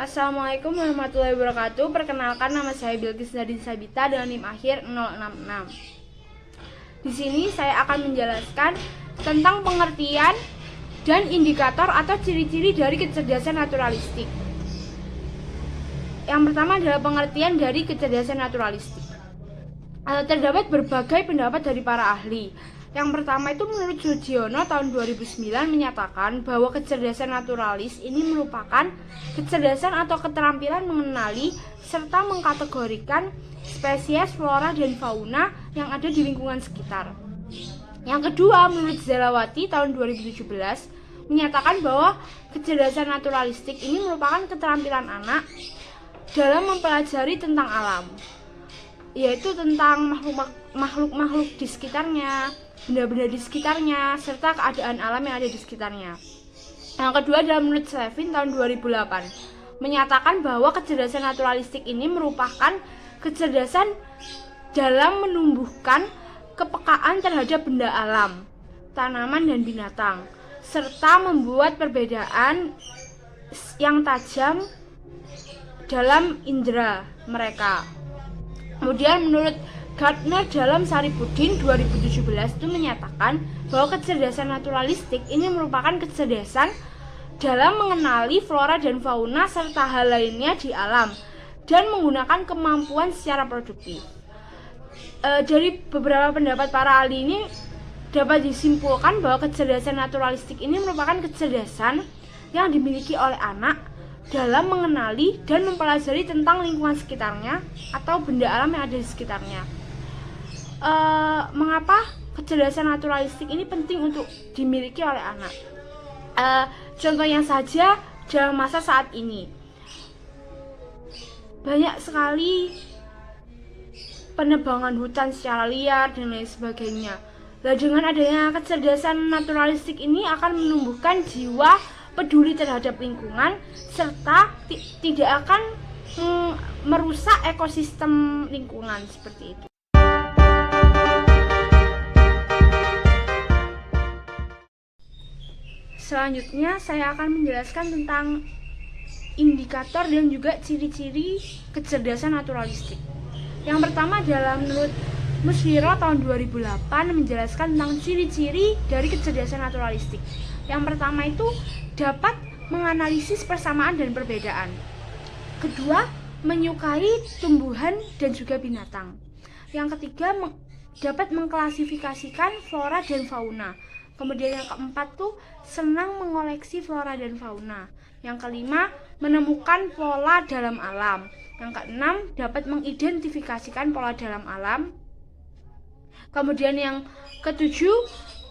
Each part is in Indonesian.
Assalamualaikum warahmatullahi wabarakatuh. Perkenalkan, nama saya Bilqis Nadine Sabita dengan NIM akhir 066. Di sini saya akan menjelaskan tentang pengertian dan indikator atau ciri-ciri dari kecerdasan naturalistik. Yang pertama adalah pengertian dari kecerdasan naturalistik. Terdapat berbagai pendapat dari para ahli. Yang pertama itu menurut Sugiono tahun 2009 menyatakan bahwa kecerdasan naturalis ini merupakan kecerdasan atau keterampilan mengenali serta mengkategorikan spesies flora dan fauna yang ada di lingkungan sekitar. Yang kedua, menurut Zelawati tahun 2017 menyatakan bahwa kecerdasan naturalistik ini merupakan keterampilan anak dalam mempelajari tentang alam, yaitu tentang makhluk-makhluk di sekitarnya, benda-benda di sekitarnya, serta keadaan alam yang ada di sekitarnya. Yang kedua adalah menurut Slevin tahun 2008 menyatakan bahwa kecerdasan naturalistik ini merupakan kecerdasan dalam menumbuhkan kepekaan terhadap benda alam, tanaman dan binatang, serta membuat perbedaan yang tajam dalam indera mereka. Kemudian menurut Gardner dalam Saripudin 2017 itu menyatakan bahwa kecerdasan naturalistik ini merupakan kecerdasan dalam mengenali flora dan fauna serta hal lainnya di alam dan menggunakan kemampuan secara produktif. Dari beberapa pendapat para ahli ini dapat disimpulkan bahwa kecerdasan naturalistik ini merupakan kecerdasan yang dimiliki oleh anak dalam mengenali dan mempelajari tentang lingkungan sekitarnya atau benda alam yang ada di sekitarnya. Mengapa kecerdasan naturalistik ini penting untuk dimiliki oleh anak? Contohnya saja dalam masa saat ini, banyak sekali penebangan hutan secara liar dan lain sebagainya. Nah, dengan adanya kecerdasan naturalistik ini akan menumbuhkan jiwa peduli terhadap lingkungan serta tidak akan merusak ekosistem lingkungan seperti itu. Selanjutnya saya akan menjelaskan tentang indikator dan juga ciri-ciri kecerdasan naturalistik. Yang pertama adalah menurut Mushiro tahun 2008 menjelaskan tentang ciri-ciri dari kecerdasan naturalistik. Yang pertama itu dapat menganalisis persamaan dan perbedaan. Kedua, menyukai tumbuhan dan juga binatang. Yang ketiga, dapat mengklasifikasikan flora dan fauna. Kemudian yang keempat tuh senang mengoleksi flora dan fauna. Yang kelima, menemukan pola dalam alam. Yang keenam, dapat mengidentifikasikan pola dalam alam. Kemudian yang ketujuh,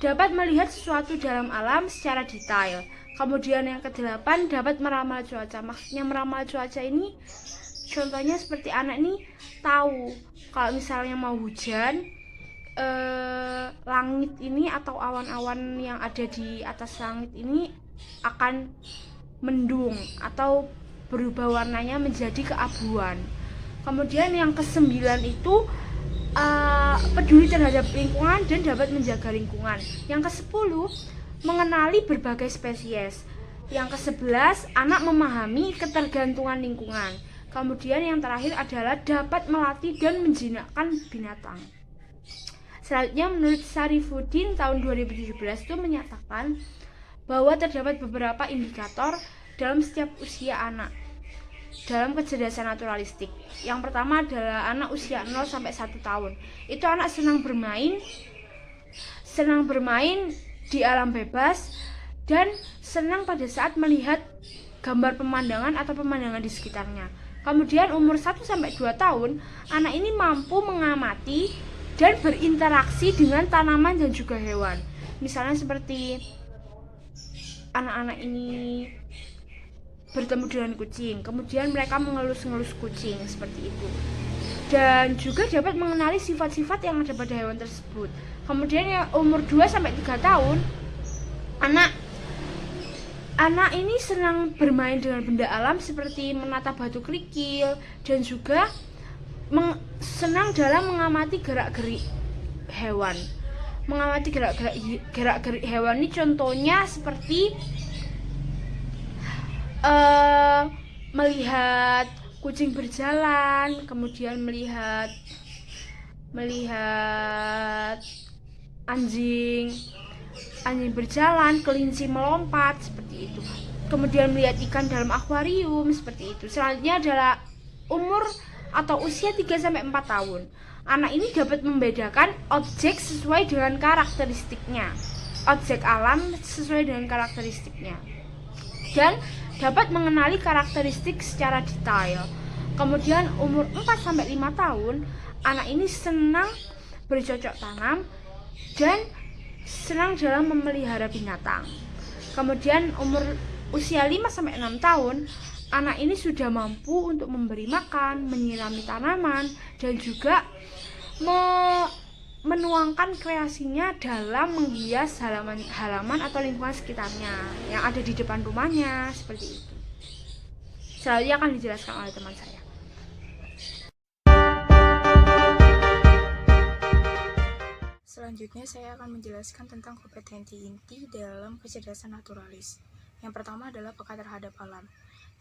dapat melihat sesuatu dalam alam secara detail. Kemudian yang kedelapan, dapat meramal cuaca. Maksudnya meramal cuaca ini contohnya seperti anak ini tahu kalau misalnya mau hujan, langit ini atau awan-awan yang ada di atas langit ini akan mendung atau berubah warnanya menjadi keabuan. Kemudian yang kesembilan itu peduli terhadap lingkungan dan dapat menjaga lingkungan. Yang kesepuluh, mengenali berbagai spesies. Yang kesebelas, anak memahami ketergantungan lingkungan. Kemudian yang terakhir adalah dapat melatih dan menjinakkan binatang. Selanjutnya menurut Saripudin tahun 2017 itu menyatakan bahwa terdapat beberapa indikator dalam setiap usia anak dalam kecerdasan naturalistik. Yang pertama adalah anak usia 0 sampai 1 tahun. Itu anak senang bermain di alam bebas dan senang pada saat melihat gambar pemandangan atau pemandangan di sekitarnya. Kemudian umur 1 sampai 2 tahun, anak ini mampu mengamati dan berinteraksi dengan tanaman dan juga hewan. Misalnya seperti anak-anak ini bertemu dengan kucing, kemudian mereka mengelus-ngelus kucing seperti itu. Dan juga dapat mengenali sifat-sifat yang ada pada hewan tersebut. Kemudian yang umur 2 sampai 3 tahun, anak ini senang bermain dengan benda alam seperti menata batu kerikil dan juga senang dalam mengamati gerak-gerik hewan. Mengamati gerak-gerik hewan ini contohnya seperti melihat kucing berjalan, kemudian melihat anjing berjalan, kelinci melompat seperti itu. Kemudian melihat ikan dalam akuarium seperti itu. Selanjutnya adalah umur atau usia 3-4 tahun. Anak ini dapat membedakan objek sesuai dengan karakteristiknya. Objek alam sesuai dengan karakteristiknya. Dan dapat mengenali karakteristik secara detail. Kemudian umur 4-5 tahun, anak ini senang bercocok tanam dan senang dalam memelihara binatang. Kemudian usia 5-6 tahun, anak ini sudah mampu untuk memberi makan, menyirami tanaman, dan juga menuangkan kreasinya dalam menghias halaman atau lingkungan sekitarnya yang ada di depan rumahnya, seperti itu. Selanjutnya akan dijelaskan oleh teman saya. Selanjutnya saya akan menjelaskan tentang kompetensi inti dalam kecerdasan naturalis. Yang pertama adalah peka terhadap alam,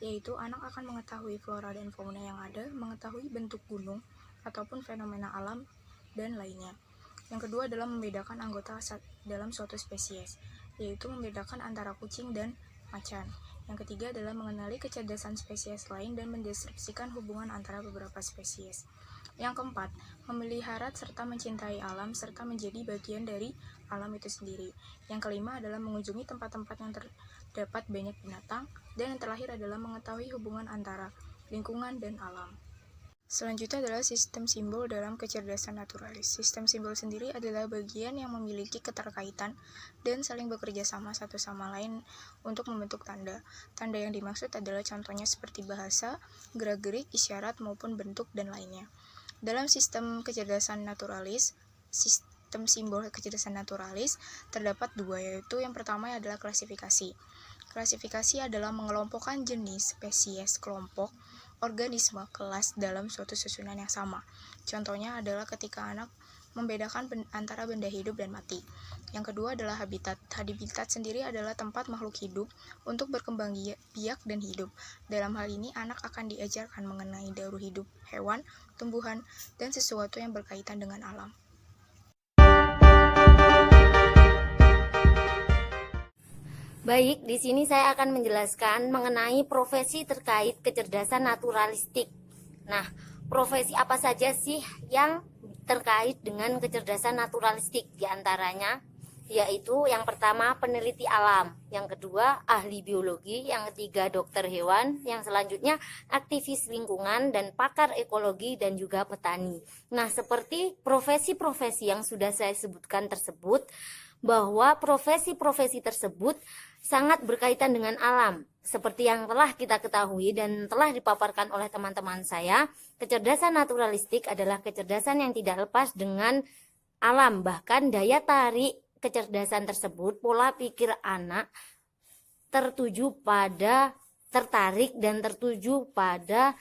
yaitu anak akan mengetahui flora dan fauna yang ada, mengetahui bentuk gunung ataupun fenomena alam, dan lainnya. Yang kedua adalah membedakan anggota dalam suatu spesies, yaitu membedakan antara kucing dan macan. Yang ketiga adalah mengenali kecerdasan spesies lain dan mendeskripsikan hubungan antara beberapa spesies. Yang keempat, memelihara serta mencintai alam serta menjadi bagian dari alam itu sendiri. Yang kelima adalah mengunjungi tempat-tempat yang terdapat banyak binatang. Dan yang terakhir adalah mengetahui hubungan antara lingkungan dan alam. Selanjutnya adalah sistem simbol dalam kecerdasan naturalis. Sistem simbol sendiri adalah bagian yang memiliki keterkaitan dan saling bekerja sama satu sama lain untuk membentuk tanda. Tanda yang dimaksud adalah contohnya seperti bahasa, gerak-gerik, isyarat, maupun bentuk dan lainnya. Dalam sistem kecerdasan naturalis, sistem simbol kecerdasan naturalis terdapat dua, yaitu yang pertama adalah klasifikasi. Klasifikasi adalah mengelompokkan jenis, spesies, kelompok, organisme, kelas dalam suatu susunan yang sama. Contohnya adalah ketika anak membedakan antara benda hidup dan mati. Yang kedua adalah habitat. Habitat sendiri adalah tempat makhluk hidup untuk berkembang biak dan hidup. Dalam hal ini, anak akan diajarkan mengenai daur hidup hewan, tumbuhan, dan sesuatu yang berkaitan dengan alam. Baik, di sini saya akan menjelaskan mengenai profesi terkait kecerdasan naturalistik. Nah, profesi apa saja sih yang terkait dengan kecerdasan naturalistik? Di antaranya yaitu yang pertama peneliti alam, yang kedua ahli biologi, yang ketiga dokter hewan, yang selanjutnya aktivis lingkungan dan pakar ekologi dan juga petani. Nah, seperti profesi-profesi yang sudah saya sebutkan tersebut, bahwa profesi-profesi tersebut sangat berkaitan dengan alam. Seperti yang telah kita ketahui dan telah dipaparkan oleh teman-teman saya, kecerdasan naturalistik adalah kecerdasan yang tidak lepas dengan alam. Bahkan daya tarik kecerdasan tersebut, pola pikir anak tertarik dan tertuju pada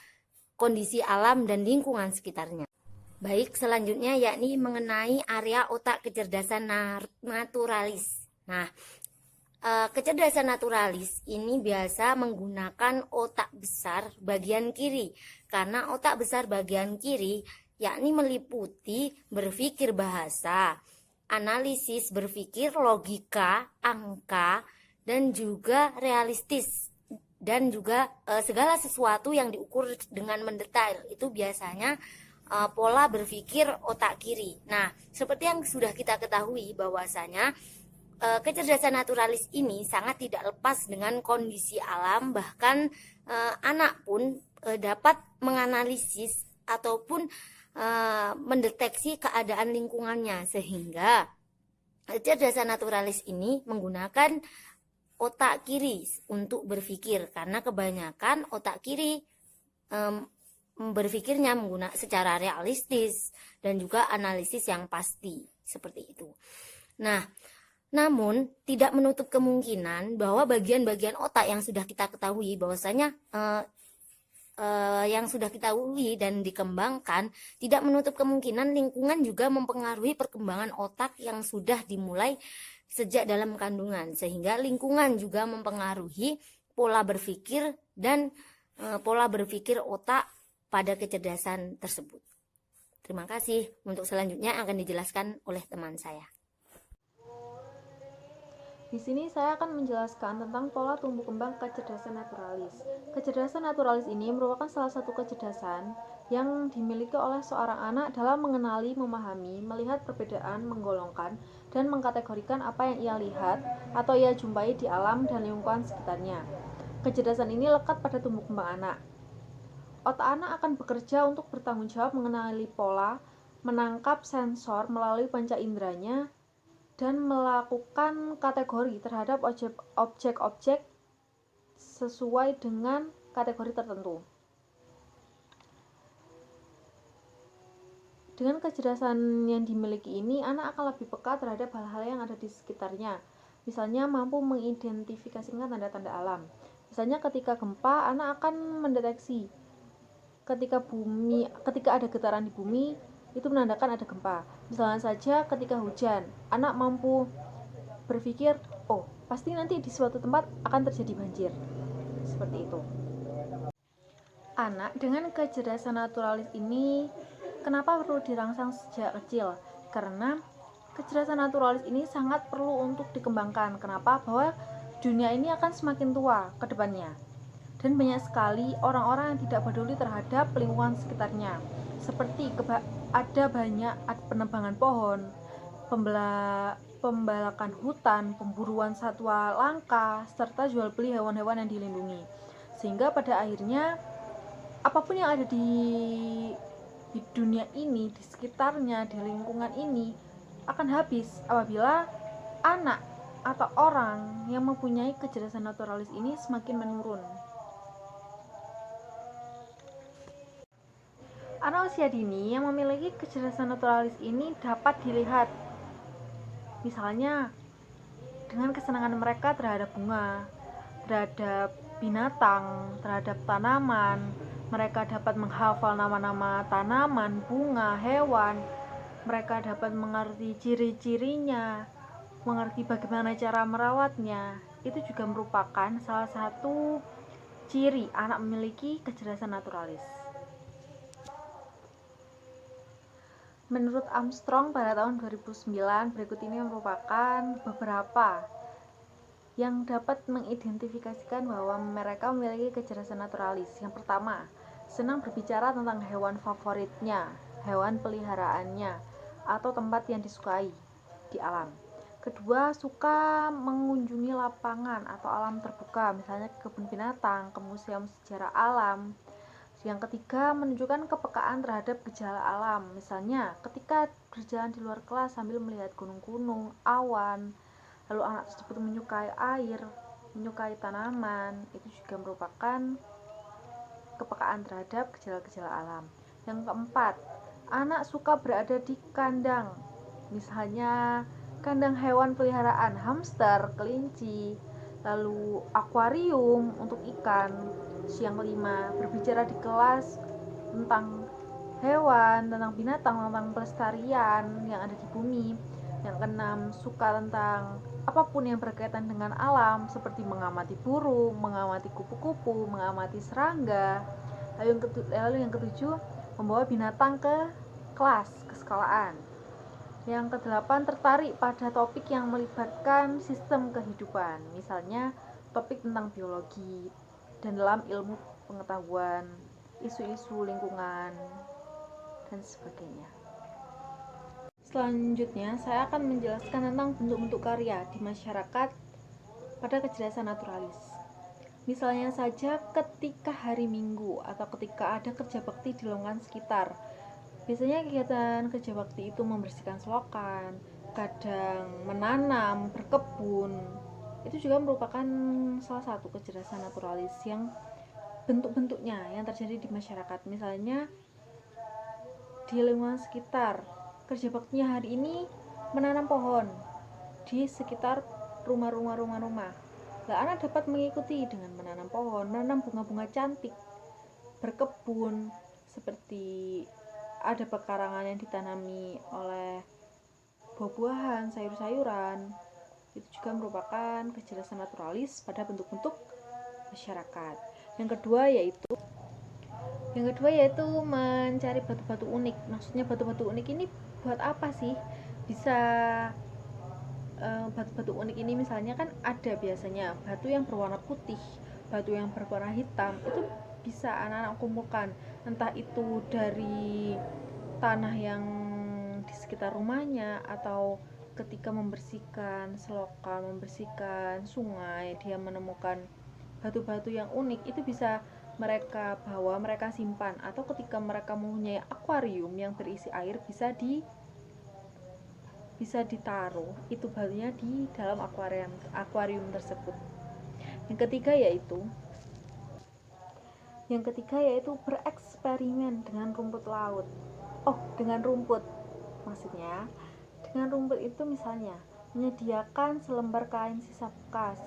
kondisi alam dan lingkungan sekitarnya. Baik, selanjutnya yakni mengenai area otak kecerdasan naturalis. Nah, kecerdasan naturalis ini biasa menggunakan otak besar bagian kiri, karena otak besar bagian kiri yakni meliputi berpikir bahasa, analisis berpikir logika, angka, dan juga realistis, dan juga segala sesuatu yang diukur dengan mendetail itu biasanya pola berpikir otak kiri. Nah, seperti yang sudah kita ketahui bahwasanya kecerdasan naturalis ini sangat tidak lepas dengan kondisi alam, bahkan anak pun dapat menganalisis ataupun mendeteksi keadaan lingkungannya, sehingga kecerdasan naturalis ini menggunakan otak kiri untuk berpikir, karena kebanyakan otak kiri berpikirnya menggunakan secara realistis dan juga analisis yang pasti, seperti itu. Nah, namun tidak menutup kemungkinan bahwa bagian-bagian otak yang sudah kita ketahui bahwasanya yang sudah kita ketahui dan dikembangkan, tidak menutup kemungkinan lingkungan juga mempengaruhi perkembangan otak yang sudah dimulai sejak dalam kandungan, sehingga lingkungan juga mempengaruhi pola berpikir dan pola berpikir otak pada kecerdasan tersebut. Terima kasih. Untuk selanjutnya akan dijelaskan oleh teman saya. Di sini saya akan menjelaskan tentang pola tumbuh kembang kecerdasan naturalis. Kecerdasan naturalis ini merupakan salah satu kecerdasan yang dimiliki oleh seorang anak dalam mengenali, memahami, melihat perbedaan, menggolongkan, dan mengkategorikan apa yang ia lihat atau ia jumpai di alam dan lingkungan sekitarnya. Kecerdasan ini lekat pada tumbuh kembang anak. Otak anak akan bekerja untuk bertanggung jawab mengenali pola, menangkap sensor melalui panca inderanya, dan melakukan kategori terhadap objek-objek sesuai dengan kategori tertentu. Dengan kecerdasan yang dimiliki ini, anak akan lebih peka terhadap hal-hal yang ada di sekitarnya. Misalnya mampu mengidentifikasikan tanda-tanda alam. Misalnya ketika gempa, anak akan mendeteksi ketika ada getaran di bumi, itu menandakan ada gempa. Misalnya saja ketika hujan, anak mampu berpikir, oh pasti nanti di suatu tempat akan terjadi banjir. Seperti itu. Anak dengan kecerdasan naturalis ini kenapa perlu dirangsang sejak kecil? Karena kecerdasan naturalis ini sangat perlu untuk dikembangkan. Kenapa? Bahwa dunia ini akan semakin tua ke depannya. Dan banyak sekali orang-orang yang tidak peduli terhadap lingkungan sekitarnya. Seperti ada banyak penebangan pohon, pembalakan hutan, pemburuan satwa langka, serta jual beli hewan-hewan yang dilindungi. Sehingga pada akhirnya apapun yang ada di dunia ini, di sekitarnya, di lingkungan ini akan habis apabila anak atau orang yang mempunyai kecerdasan naturalis ini semakin menurun. Anak usia dini yang memiliki kecerdasan naturalis ini dapat dilihat misalnya dengan kesenangan mereka terhadap bunga, terhadap binatang, terhadap tanaman. Mereka dapat menghafal nama-nama tanaman, bunga, hewan. Mereka dapat mengerti ciri-cirinya, mengerti bagaimana cara merawatnya. Itu juga merupakan salah satu ciri anak memiliki kecerdasan naturalis. Menurut Armstrong pada tahun 2009, berikut ini merupakan beberapa yang dapat mengidentifikasikan bahwa mereka memiliki kecerdasan naturalis. Yang pertama, senang berbicara tentang hewan favoritnya, hewan peliharaannya, atau tempat yang disukai di alam. Kedua, suka mengunjungi lapangan atau alam terbuka, misalnya ke kebun binatang, ke museum sejarah alam. Yang ketiga, menunjukkan kepekaan terhadap gejala alam. Misalnya, ketika berjalan di luar kelas sambil melihat gunung-gunung, awan, lalu anak tersebut menyukai air, menyukai tanaman, itu juga merupakan kepekaan terhadap gejala-gejala alam. Yang keempat, anak suka berada di kandang. Misalnya, kandang hewan peliharaan, hamster, kelinci, lalu akuarium untuk ikan. Yang kelima, berbicara di kelas tentang hewan, tentang binatang, tentang pelestarian yang ada di bumi. Yang keenam, suka tentang apapun yang berkaitan dengan alam, seperti mengamati burung, mengamati kupu-kupu, mengamati serangga. Lalu yang ketujuh, membawa binatang ke kelas, ke sekolahan. Yang kedelapan, tertarik pada topik yang melibatkan sistem kehidupan, misalnya topik tentang biologi, dan dalam ilmu pengetahuan, isu-isu lingkungan, dan sebagainya. Selanjutnya, saya akan menjelaskan tentang bentuk-bentuk karya di masyarakat pada kecerdasan naturalis. Misalnya saja ketika hari Minggu atau ketika ada kerja bakti di lingkungan sekitar. Biasanya kegiatan kerja bakti itu membersihkan selokan, kadang menanam, berkebun. Itu juga merupakan salah satu kecerdasan naturalis yang bentuk-bentuknya yang terjadi di masyarakat. Misalnya di lingkungan sekitar, kerja baktinya hari ini menanam pohon di sekitar rumah. Anak dapat mengikuti dengan menanam pohon, menanam bunga-bunga cantik, berkebun, seperti ada pekarangan yang ditanami oleh buah-buahan, sayur-sayuran. Itu juga merupakan kecerdasan naturalis pada bentuk-bentuk masyarakat. Yang kedua yaitu mencari batu-batu unik. Maksudnya batu-batu unik ini buat apa sih? Bisa batu-batu unik ini misalnya kan ada biasanya batu yang berwarna putih, batu yang berwarna hitam, itu bisa anak-anak kumpulkan, entah itu dari tanah yang di sekitar rumahnya, atau ketika membersihkan selokan, membersihkan sungai, dia menemukan batu-batu yang unik, itu bisa mereka bawa, mereka simpan, atau ketika mereka mempunyai akuarium yang berisi air, bisa ditaruh itu batunya di dalam akuarium tersebut. Yang ketiga yaitu bereksperimen dengan rumput laut. Dengan rumput itu misalnya menyediakan selembar kain sisa bekas,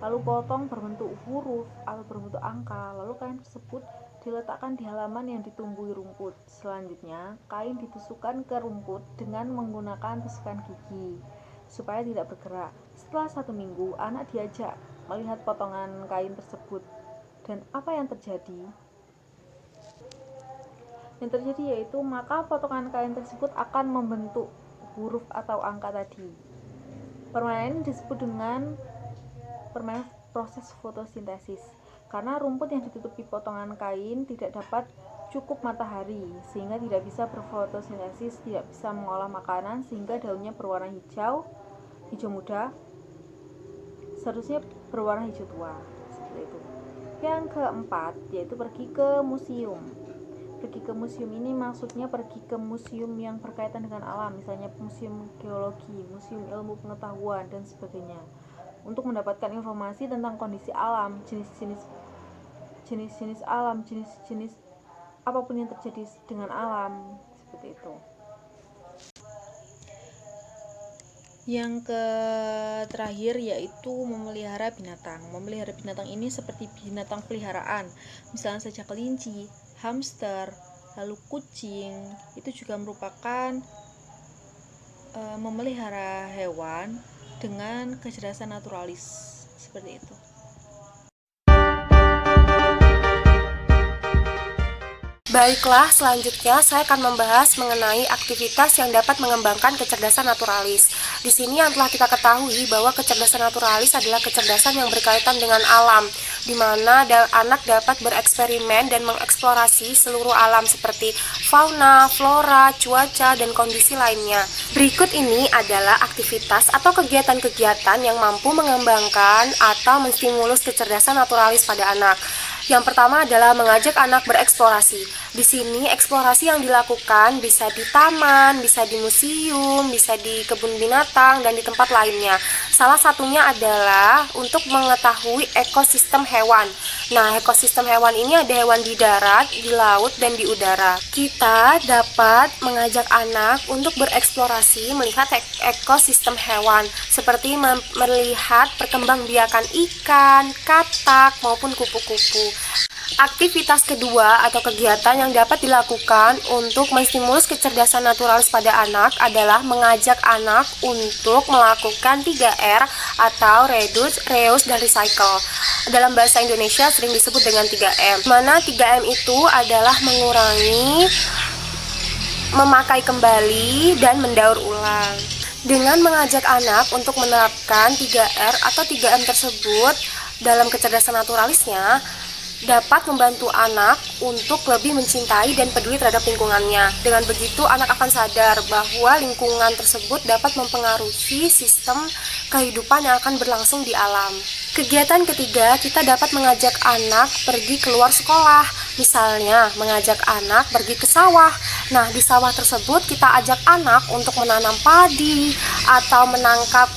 lalu potong berbentuk huruf atau berbentuk angka, lalu kain tersebut diletakkan di halaman yang ditumbuhi rumput. Selanjutnya, kain ditusukkan ke rumput dengan menggunakan tusukan gigi supaya tidak bergerak. Setelah 1 minggu, anak diajak melihat potongan kain tersebut. Dan apa yang terjadi? Yang terjadi yaitu maka potongan kain tersebut akan membentuk huruf atau angka tadi. Permainan ini disebut dengan permainan proses fotosintesis. Karena rumput yang ditutupi potongan kain tidak dapat cukup matahari, sehingga tidak bisa berfotosintesis, tidak bisa mengolah makanan, sehingga daunnya berwarna hijau muda, seharusnya berwarna hijau tua, seperti itu. Yang keempat yaitu pergi ke museum. Pergi ke museum ini maksudnya pergi ke museum yang berkaitan dengan alam, misalnya museum geologi, museum ilmu pengetahuan, dan sebagainya, untuk mendapatkan informasi tentang kondisi alam, jenis-jenis alam, jenis-jenis apapun yang terjadi dengan alam, seperti itu. Yang terakhir yaitu memelihara binatang. Memelihara binatang ini seperti binatang peliharaan, misalnya saja kelinci, hamster, lalu kucing. Itu juga merupakan memelihara hewan dengan kecerdasan naturalis, seperti itu. Baiklah, selanjutnya saya akan membahas mengenai aktivitas yang dapat mengembangkan kecerdasan naturalis. Di sini yang telah kita ketahui bahwa kecerdasan naturalis adalah kecerdasan yang berkaitan dengan alam, di mana anak dapat bereksperimen dan mengeksplorasi seluruh alam seperti fauna, flora, cuaca, dan kondisi lainnya. Berikut ini adalah aktivitas atau kegiatan-kegiatan yang mampu mengembangkan atau menstimulus kecerdasan naturalis pada anak. Yang pertama adalah mengajak anak bereksplorasi. Di sini eksplorasi yang dilakukan bisa di taman, bisa di museum, bisa di kebun binatang, dan di tempat lainnya. Salah satunya adalah untuk mengetahui ekosistem hewan. Nah, ekosistem hewan ini ada hewan di darat, di laut, dan di udara. Kita dapat mengajak anak untuk bereksplorasi melihat ekosistem hewan, seperti melihat perkembangbiakan ikan, katak, maupun kupu-kupu. Aktivitas kedua atau kegiatan yang dapat dilakukan untuk menstimulus kecerdasan naturalis pada anak adalah mengajak anak untuk melakukan 3R atau reduce, reuse, dan recycle. Dalam bahasa Indonesia sering disebut dengan 3M. Mana 3M itu adalah mengurangi, memakai kembali, dan mendaur ulang. Dengan mengajak anak untuk menerapkan 3R atau 3M tersebut dalam kecerdasan naturalisnya, dapat membantu anak untuk lebih mencintai dan peduli terhadap lingkungannya. Dengan begitu, anak akan sadar bahwa lingkungan tersebut dapat mempengaruhi sistem kehidupan yang akan berlangsung di alam. Kegiatan ketiga, kita dapat mengajak anak pergi keluar sekolah. Misalnya, mengajak anak pergi ke sawah. Nah, di sawah tersebut kita ajak anak untuk menanam padi atau menangkap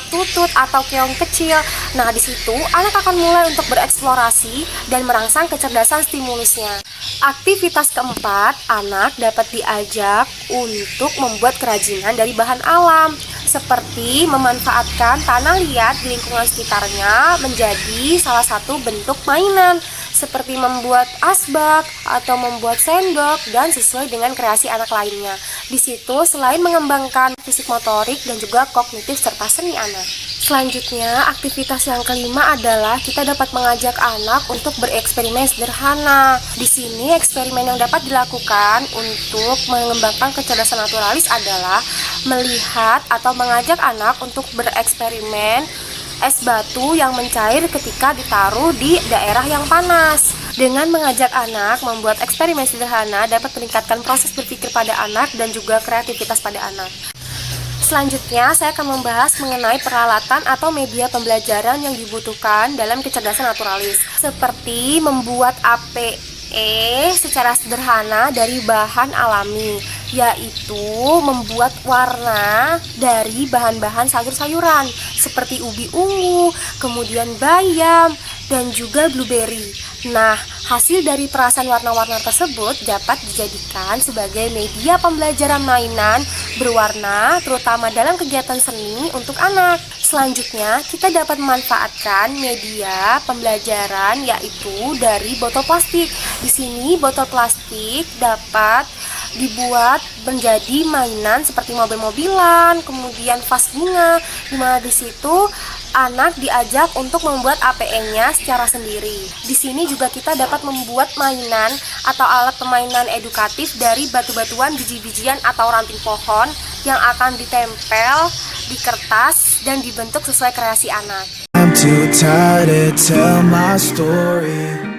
tutut atau keong kecil. Nah, di situ anak akan mulai untuk bereksplorasi dan merangsang kecerdasan stimulusnya. Aktivitas keempat, anak dapat diajak untuk membuat kerajinan dari bahan alam, seperti memanfaatkan tanah liat di lingkungan sekitarnya menjadi salah satu bentuk mainan, seperti membuat asbak atau membuat sendok, dan sesuai dengan kreasi anak lainnya. Di situ selain mengembangkan fisik motorik dan juga kognitif serta seni anak. Selanjutnya, aktivitas yang kelima adalah kita dapat mengajak anak untuk bereksperimen sederhana. Di sini, eksperimen yang dapat dilakukan untuk mengembangkan kecerdasan naturalis adalah melihat atau mengajak anak untuk bereksperimen es batu yang mencair ketika ditaruh di daerah yang panas. Dengan mengajak anak membuat eksperimen sederhana dapat meningkatkan proses berpikir pada anak dan juga kreativitas pada anak. Selanjutnya, saya akan membahas mengenai peralatan atau media pembelajaran yang dibutuhkan dalam kecerdasan naturalis, seperti membuat APE secara sederhana dari bahan alami, yaitu membuat warna dari bahan-bahan sayur-sayuran seperti ubi ungu, kemudian bayam, dan juga blueberry. Nah, hasil dari perasan warna-warna tersebut dapat dijadikan sebagai media pembelajaran mainan berwarna, terutama dalam kegiatan seni untuk anak. Selanjutnya, kita dapat memanfaatkan media pembelajaran yaitu dari botol plastik. Di sini, botol plastik dapat dibuat menjadi mainan seperti mobil-mobilan, kemudian vas bunga, di mana di situ anak diajak untuk membuat APE-nya secara sendiri. Di sini juga kita dapat membuat mainan atau alat permainan edukatif dari batu-batuan, biji-bijian atau ranting pohon yang akan ditempel di kertas dan dibentuk sesuai kreasi anak. I'm too tired to tell my story.